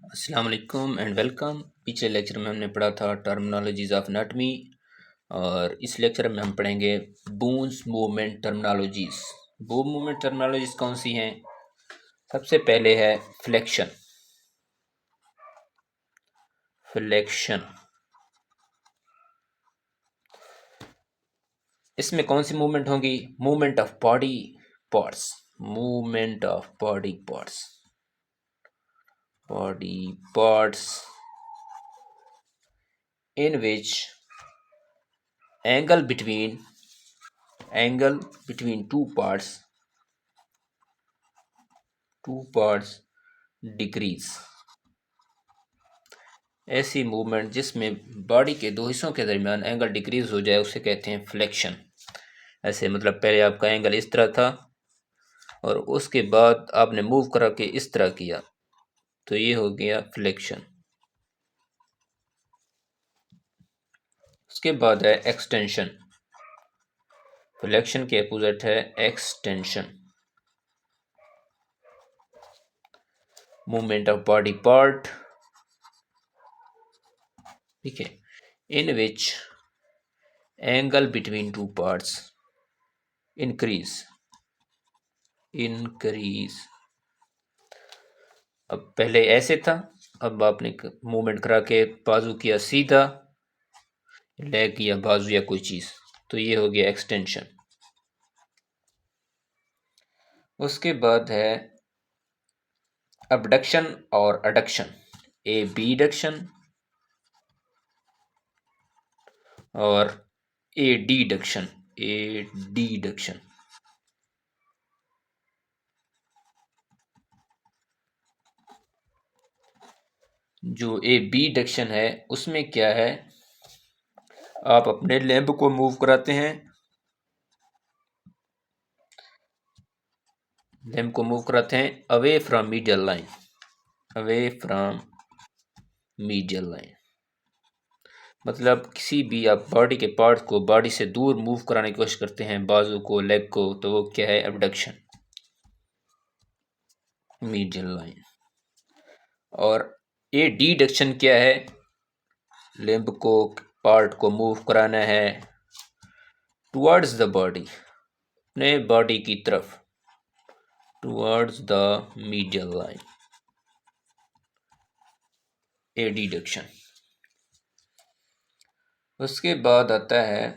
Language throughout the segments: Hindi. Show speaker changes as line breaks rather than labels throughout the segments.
अस्सलाम वालेकुम एंड वेलकम। पिछले लेक्चर में हमने पढ़ा था टर्मिनोलॉजीज ऑफ एनाटॉमी और इस लेक्चर में हम पढ़ेंगे bones movement terminologies. Bone movement terminologies कौन सी हैं? सबसे पहले है फ्लेक्शन। फ्लेक्शन इसमें कौन सी मूवमेंट होगी? Movement of body parts. Movement of body parts. Body parts in which angle between two parts decrease. ऐसी मूवमेंट जिसमें बॉडी के दो हिस्सों के दरमियान एंगल डिक्रीज हो जाए उसे कहते हैं फ्लेक्शन। ऐसे मतलब पहले आपका एंगल इस तरह था और उसके बाद आपने मूव करा के इस तरह किया तो ये हो गया फ्लेक्शन। उसके बाद है एक्सटेंशन। फ्लेक्शन के अपोजिट है extension. Movement of body part, ठीक है, in which angle between two parts increase. अब पहले ऐसे था, अब आपने मूवमेंट करा के बाजू किया सीधा, लेग किया बाजू या कोई चीज, तो ये हो गया एक्सटेंशन। उसके बाद है अबडक्शन और अडक्शन। ए बी डक्शन और ए डी डक्शन। जो ए बी डक्शन है उसमें क्या है, आप अपने लेम्ब को मूव कराते हैं, लेम्ब को मूव कराते हैं अवे फ्रॉम मीडियल लाइन। मतलब किसी भी आप बॉडी के पार्ट को बॉडी से दूर मूव कराने की कोशिश करते हैं, बाजू को, लेग को, तो वो क्या है? Abduction, medial line. और ए डिडक्शन क्या है? लिम्ब को, पार्ट को मूव कराना है टुवर्ड्स द बॉडी, अपने बॉडी की तरफ, towards the medial line, A deduction. उसके बाद आता है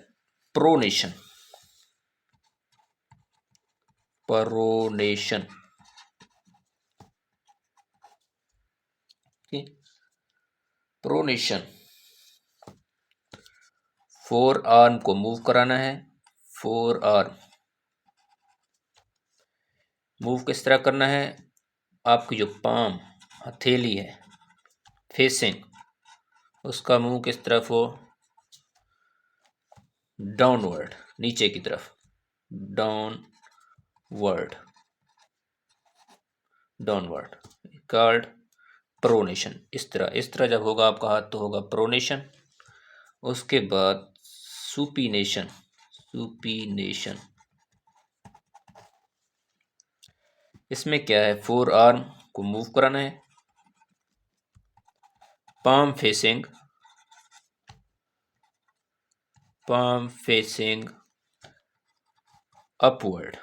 प्रोनेशन। प्रोनेशन फोर आर्म को मूव कराना है। फोर आर्म मूव किस तरह करना है? आपकी जो पाम, हथेली है, फेसिंग, उसका मूव किस तरफ हो? डाउनवर्ड, नीचे की तरफ, डाउनवर्ड कॉल्ड प्रोनेशन। इस तरह जब होगा आपका हाथ तो होगा प्रोनेशन। उसके बाद सुपीनेशन। इसमें क्या है? फोर आर्म को मूव कराना है, palm facing upward।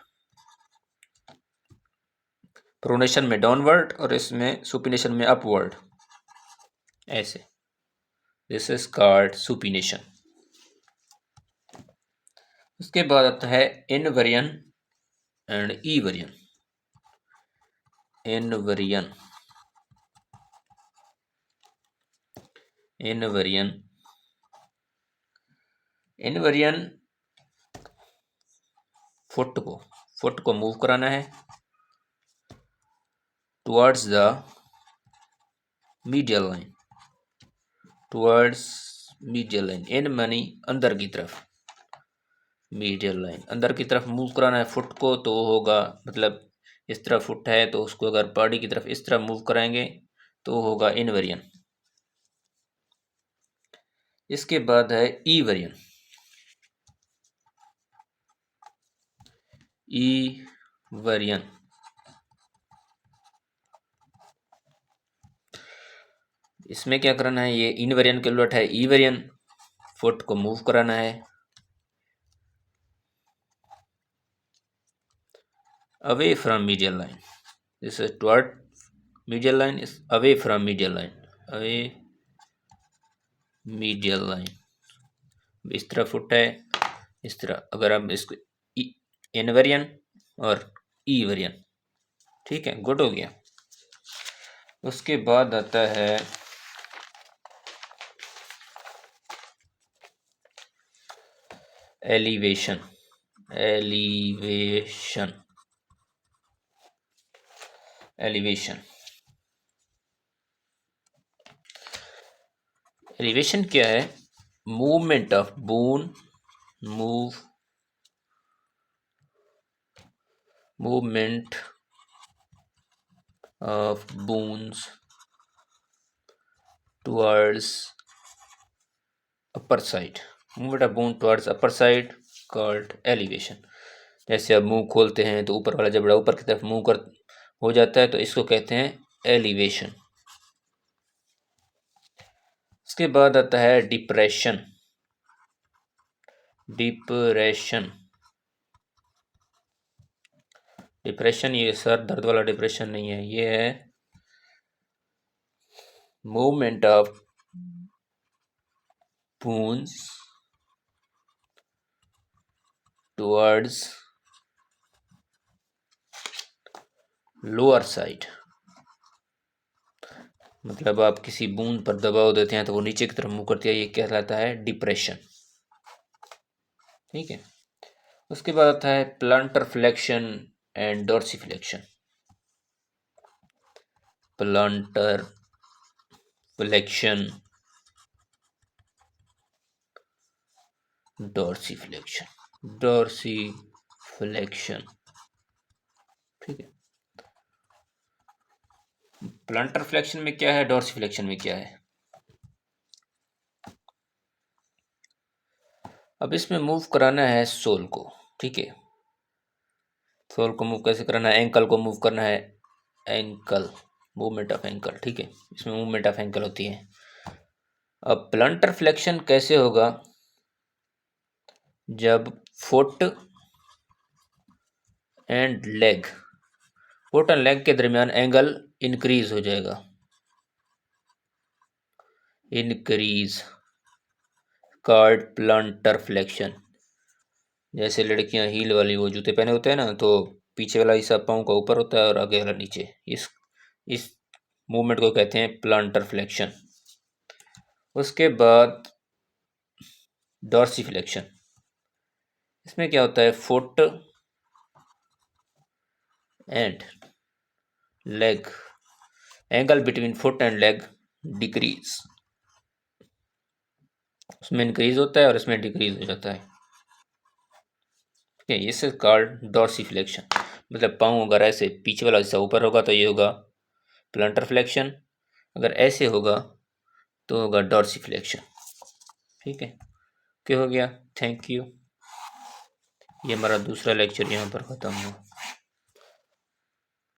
प्रोनेशन में डाउनवर्ड और इसमें सुपिनेशन में अपवर्ड, ऐसे। This is called supination. उसके बाद आता है इनवर्जन एंड ईवर्जन। इनवर्जन फुट को मूव कराना है towards the medial line, in money अंदर की तरफ, मीडियल लाइन अंदर की तरफ मूव कराना है फुट को, तो होगा, मतलब इस तरह फुट है तो उसको अगर बॉडी की तरफ इस तरह मूव कराएंगे तो होगा इनवर्जन। इसके बाद है ईवर्जन। इसमें क्या करना है, ये इन वेरिएंट के उलट है ई वेरिएंट, फुट को मूव कराना है away from medial line, this is toward medial line, is away from medial line, away medial line. इस तरह फुट है, इस तरह अगर आप इसको इन वेरिएंट और ई वेरिएंट, ठीक है, गुड हो गया। उसके बाद आता है एलिवेशन, एलिवेशन, एलिवेशन। एलिवेशन क्या है, movement of bone, movement of bones towards upper side, movement of bone towards upper side called elevation। जैसे अब मुंह खोलते हैं तो ऊपर वाला जबड़ा ऊपर की तरफ मुंह कर हो जाता है, तो इसको कहते हैं एलिवेशन। उसके बाद आता है डिप्रेशन, डिप्रेशन, डिप्रेशन ये सर दर्द वाला डिप्रेशन नहीं है, ये है movement of bones towards lower side. मतलब आप किसी बूंद पर दबाव देते हैं तो वो नीचे की तरफ मुंह करती है, ये कहलाता है डिप्रेशन, ठीक है। उसके बाद आता है planter flexion and dorsiflexion, planter flexion, dorsiflexion, dorsiflexion, ठीक है। प्लांटर फ्लेक्शन में क्या है, डोर्सिफ्लेक्शन में क्या है। अब इसमें मूव कराना है सोल को, ठीक है। सोल को मूव कैसे कराना है, एंकल को मूव करना है, एंकल, मूवमेंट ऑफ एंकल, ठीक है, इसमें मूवमेंट ऑफ एंकल होती है। अब प्लांटर फ्लेक्शन कैसे होगा, जब foot and leg, foot and leg के दरमियान एंगल इंक्रीज हो जाएगा, इंक्रीज, कॉल्ड प्लांटर फ्लेक्शन। जैसे लड़कियां हील वाली वो जूते पहने होते हैं ना, तो पीछे वाला हिस्सा पाँव का ऊपर होता है और आगे वाला नीचे, इस मूवमेंट को कहते हैं प्लांटर फ्लेक्शन। उसके बाद डॉर्सिफ्लेक्शन, इसमें क्या होता है, foot and leg, angle between foot and leg decrease, उसमें इंक्रीज होता है और इसमें डिक्रीज हो जाता है, ठीक है। इस कॉल्ड डॉर्सिफ्लेक्शन। मतलब पाँव अगर ऐसे पीछे वाला हिस्सा ऊपर होगा तो ये होगा प्लांटर फ्लेक्शन, अगर ऐसे होगा तो होगा डॉर्सिफ्लेक्शन, ठीक है। क्या हो गया, थैंक यू। ये हमारा दूसरा लेक्चर यहाँ पर ख़त्म हुआ।